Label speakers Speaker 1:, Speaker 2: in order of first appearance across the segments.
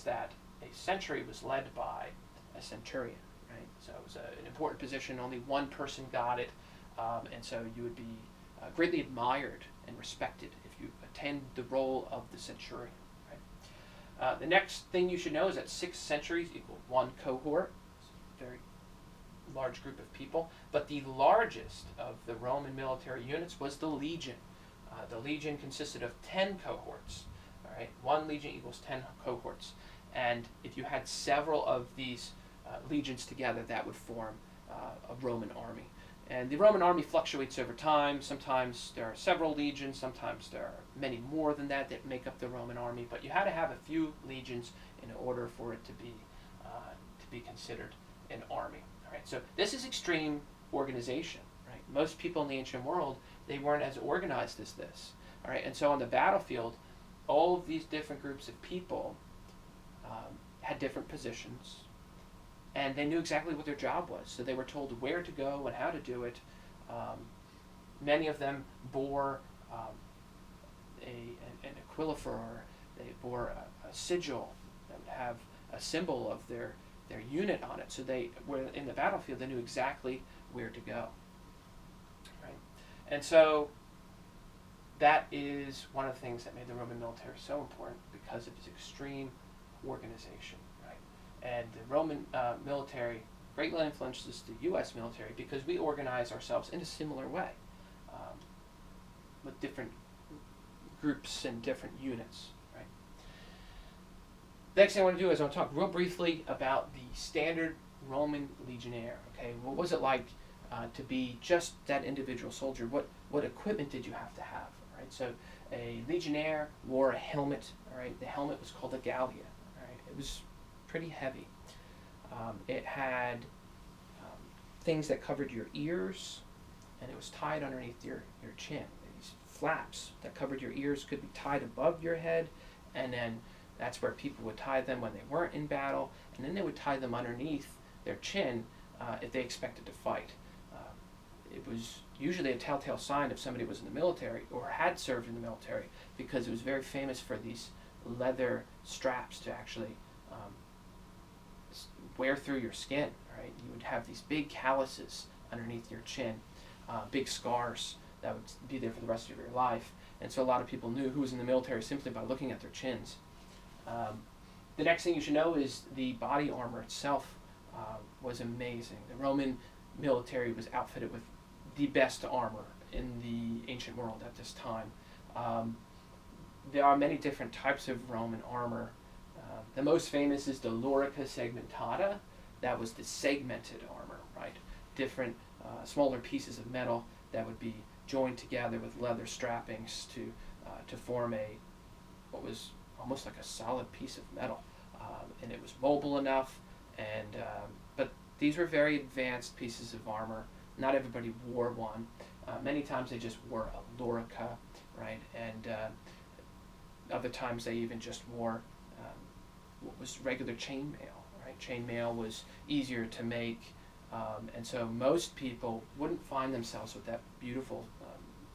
Speaker 1: is that a century was led by a centurion, right? So it was an important position. Only one person got it, and so you would be greatly admired and respected if you attend the role of the centurion. Right? The next thing you should know is that 6 centuries equal 1 cohort. It's a very large group of people. But the largest of the Roman military units was the legion. The legion consisted of 10 cohorts. All right? 1 legion equals 10 cohorts. And if you had several of these legions together, that would form a Roman army. And the Roman army fluctuates over time. Sometimes there are several legions, sometimes there are many more than that make up the Roman army, but you had to have a few legions in order for it to be considered an army. All right, so this is extreme organization. Right? Most people in the ancient world, they weren't as organized as this. All right, and so on the battlefield, all of these different groups of people had different positions, and they knew exactly what their job was. So they were told where to go and how to do it. Many of them bore an aquilifer, or they bore a sigil that would have a symbol of their unit on it. So they were in the battlefield, they knew exactly where to go. Right? And so that is one of the things that made the Roman military so important, because of its extreme organization. And the Roman military greatly influences the U.S. military because we organize ourselves in a similar way, with different groups and different units. Right? The next thing I want to do is I want to talk real briefly about the standard Roman legionnaire. Okay, what was it like to be just that individual soldier? What equipment did you have to have? Right? So a legionnaire wore a helmet. All right, the helmet was called a gallia. All right, it was pretty heavy. It had things that covered your ears, and it was tied underneath your chin. These flaps that covered your ears could be tied above your head, and then that's where people would tie them when they weren't in battle, and then they would tie them underneath their chin if they expected to fight. It was usually a telltale sign if somebody was in the military or had served in the military, because it was very famous for these leather straps to actually wear through your skin. Right? You would have these big calluses underneath your chin, big scars that would be there for the rest of your life. And so a lot of people knew who was in the military simply by looking at their chins. The next thing you should know is the body armor itself was amazing. The Roman military was outfitted with the best armor in the ancient world at this time. There are many different types of Roman armor. The most famous is the Lorica segmentata. That was the segmented armor, right? Different smaller pieces of metal that would be joined together with leather strappings to form what was almost like a solid piece of metal. And it was mobile enough, but these were very advanced pieces of armor. Not everybody wore one. Many times they just wore a lorica, right? And other times they even just wore what was regular chainmail, right? Chainmail was easier to make, and so most people wouldn't find themselves with that beautiful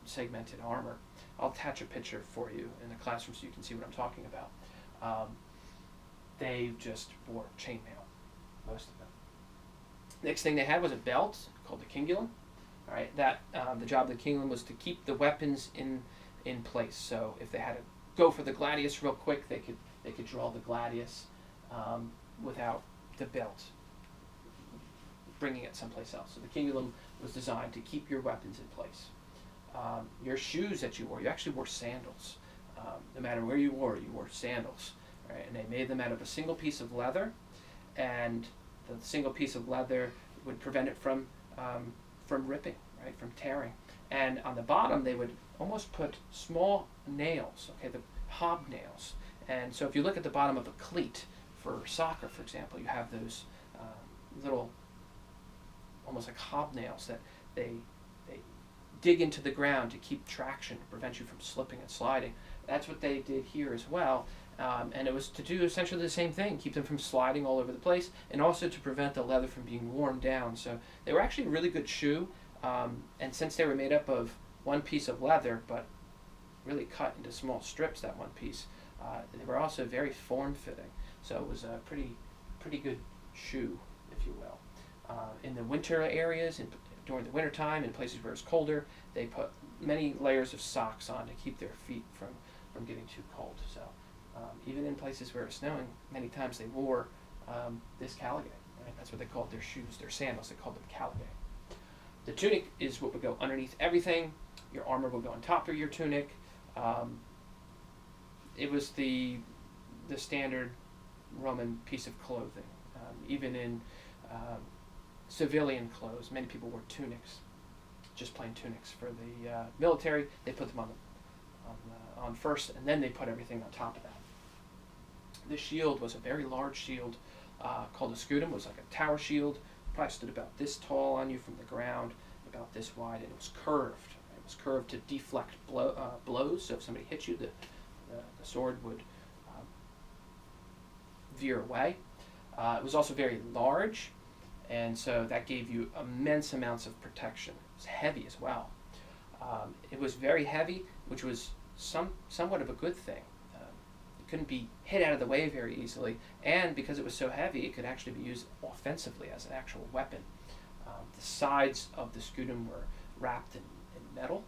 Speaker 1: segmented armor. I'll attach a picture for you in the classroom so you can see what I'm talking about. They just wore chainmail, most of them. Next thing they had was a belt called the cingulum. All right, that the job of the cingulum was to keep the weapons in place. So if they had to go for the gladius real quick, they could draw the gladius without the belt bringing it someplace else. So the cingulum was designed to keep your weapons in place. Your shoes that you wore, you actually wore sandals. No matter where you wore sandals. Right? And they made them out of a single piece of leather, and the single piece of leather would prevent it from ripping, right, from tearing. And on the bottom, they would almost put small nails, okay, the hobnails. And so if you look at the bottom of a cleat for soccer, for example, you have those little, almost like hobnails that they dig into the ground to keep traction, to prevent you from slipping and sliding. That's what they did here as well. And it was to do essentially the same thing, keep them from sliding all over the place, and also to prevent the leather from being worn down. So they were actually a really good shoe, and since they were made up of one piece of leather, but really cut into small strips, that one piece, They were also very form-fitting, so it was a pretty good shoe, if you will. In the winter areas, during the winter time, in places where it's colder, they put many layers of socks on to keep their feet from getting too cold. So even in places where it's snowing, many times they wore this caligae. Right? That's what they called their shoes, their sandals. They called them caligae. The tunic is what would go underneath everything. Your armor would go on top of your tunic. It was the standard Roman piece of clothing. Even in civilian clothes, many people wore tunics, just plain tunics. For the military, they put them on first, and then they put everything on top of that. The shield was a very large shield called a scutum. It was like a tower shield. Probably stood about this tall on you from the ground, about this wide, and it was curved. Right? It was curved to deflect blows. So if somebody hit you, the sword would veer away. It was also very large, and so that gave you immense amounts of protection. It was heavy as well. It was very heavy, which was somewhat of a good thing. It couldn't be hit out of the way very easily, and because it was so heavy, it could actually be used offensively as an actual weapon. The sides of the scutum were wrapped in metal,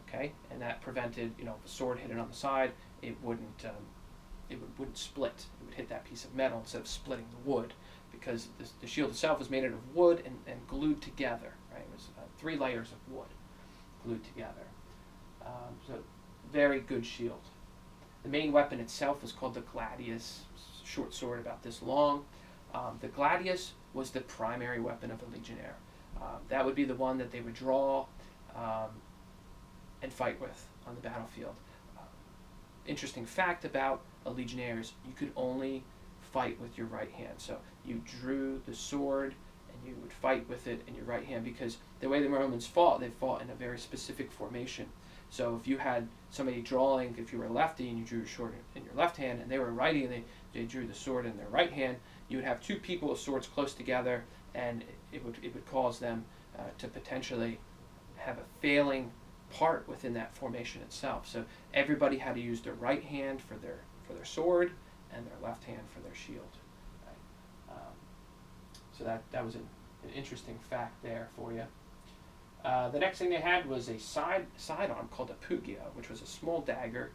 Speaker 1: okay, and that prevented, if a sword hit it on the side, it wouldn't split. It would hit that piece of metal instead of splitting the wood, because the shield itself was made out of wood and glued together. Right, it was 3 layers of wood glued together. So very good shield. The main weapon itself was called the gladius, short sword about this long. The gladius was the primary weapon of a legionnaire. That would be the one that they would draw and fight with on the battlefield. Interesting fact about a legionnaire is you could only fight with your right hand. So you drew the sword and you would fight with it in your right hand, because the way the Romans fought, they fought in a very specific formation. So if you had somebody drawing, if you were a lefty and you drew your sword in your left hand, and they were righty and they drew the sword in their right hand, you would have 2 people with swords close together, and it would cause them to potentially have a failing part within that formation itself. So everybody had to use their right hand for their sword and their left hand for their shield. Right? So that was an interesting fact there for you. The next thing they had was a sidearm called a pugio, which was a small dagger.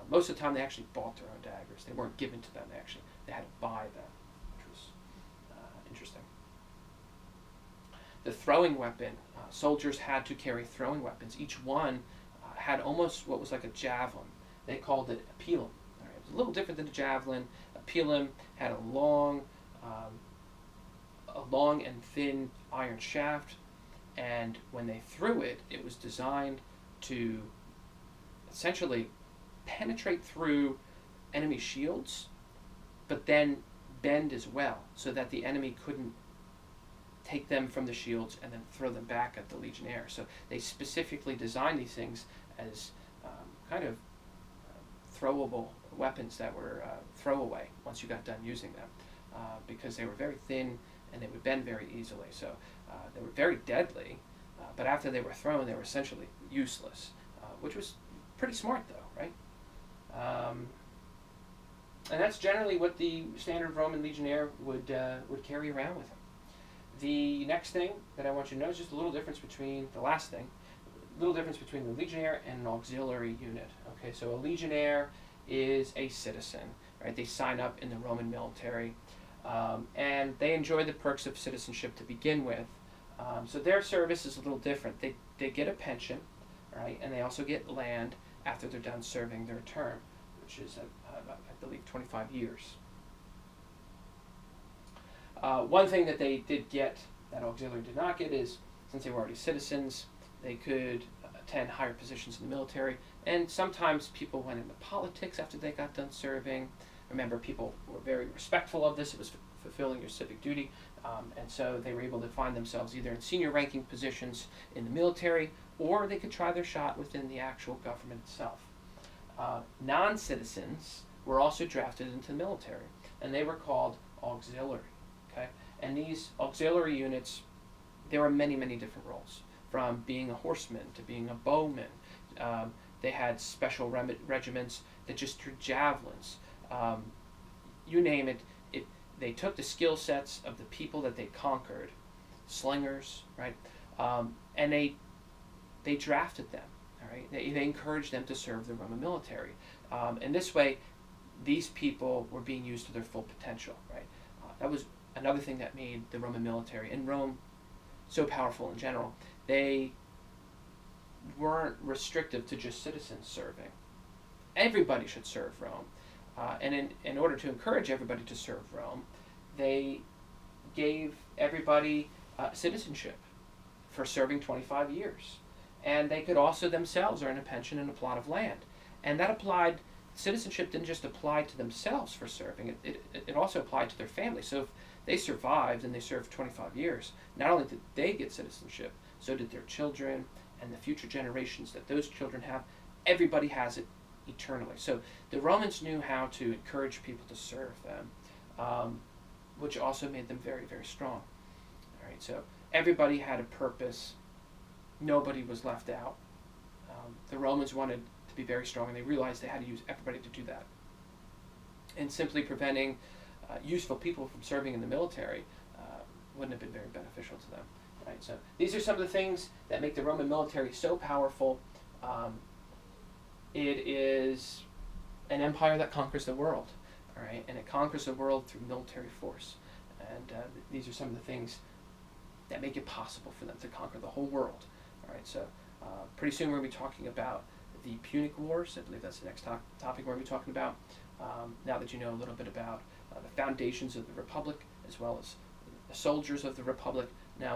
Speaker 1: Most of the time they actually bought their own daggers. They weren't given to them. They had to buy them, which was interesting. The throwing weapon. Soldiers had to carry throwing weapons. Each one had almost what was like a javelin. They called it a pilum. Right? It was a little different than a javelin. A pilum had a long and thin iron shaft, and when they threw it, it was designed to essentially penetrate through enemy shields, but then bend as well, so that the enemy couldn't take them from the shields and then throw them back at the legionnaire. So they specifically designed these things as kind of throwable weapons that were throwaway once you got done using them, because they were very thin and they would bend very easily. So they were very deadly, but after they were thrown, they were essentially useless, which was pretty smart though, right? And that's generally what the standard Roman legionnaire would carry around with him. The next thing that I want you to know is just a little difference between the last thing, a little difference between the legionnaire and an auxiliary unit. Okay, so a legionnaire is a citizen, right? They sign up in the Roman military, and they enjoy the perks of citizenship to begin with. So their service is a little different. They get a pension, right? And they also get land after they're done serving their term, which is, I believe, 25 years. One thing that they did get that auxiliary did not get is, since they were already citizens, they could attend higher positions in the military, and sometimes people went into politics after they got done serving. Remember, people were very respectful of this. It was fulfilling your civic duty, and so they were able to find themselves either in senior ranking positions in the military, or they could try their shot within the actual government itself. Non-citizens were also drafted into the military, and they were called auxiliary. Okay? And these auxiliary units, there were many, many different roles, from being a horseman to being a bowman They had special regiments that just threw javelins. You name it. They took the skill sets of the people that they conquered, slingers, right? And they drafted them. All right. They encouraged them to serve the Roman military. And this way, these people were being used to their full potential. Right. That was another thing that made the Roman military and Rome so powerful in general. They weren't restrictive to just citizens serving. Everybody should serve Rome. And in order to encourage everybody to serve Rome, they gave everybody citizenship for serving 25 years. And they could also themselves earn a pension and a plot of land. And that applied, citizenship didn't just apply to themselves for serving, it also applied to their family. So if they survived and they served 25 years, not only did they get citizenship, so did their children and the future generations that those children have. Everybody has it eternally. So the Romans knew how to encourage people to serve them, which also made them very, very strong. All right, so everybody had a purpose. Nobody was left out. The Romans wanted to be very strong, and they realized they had to use everybody to do that. And simply preventing useful people from serving in the military wouldn't have been very beneficial to them. Right? So these are some of the things that make the Roman military so powerful. It is an empire that conquers the world, all right, and it conquers the world through military force. And these are some of the things that make it possible for them to conquer the whole world. All right, so pretty soon we're going to be talking about the Punic Wars. I believe that's the next topic we're going to be talking about. Now that you know a little bit about the foundations of the Republic, as well as the soldiers of the Republic, now we'll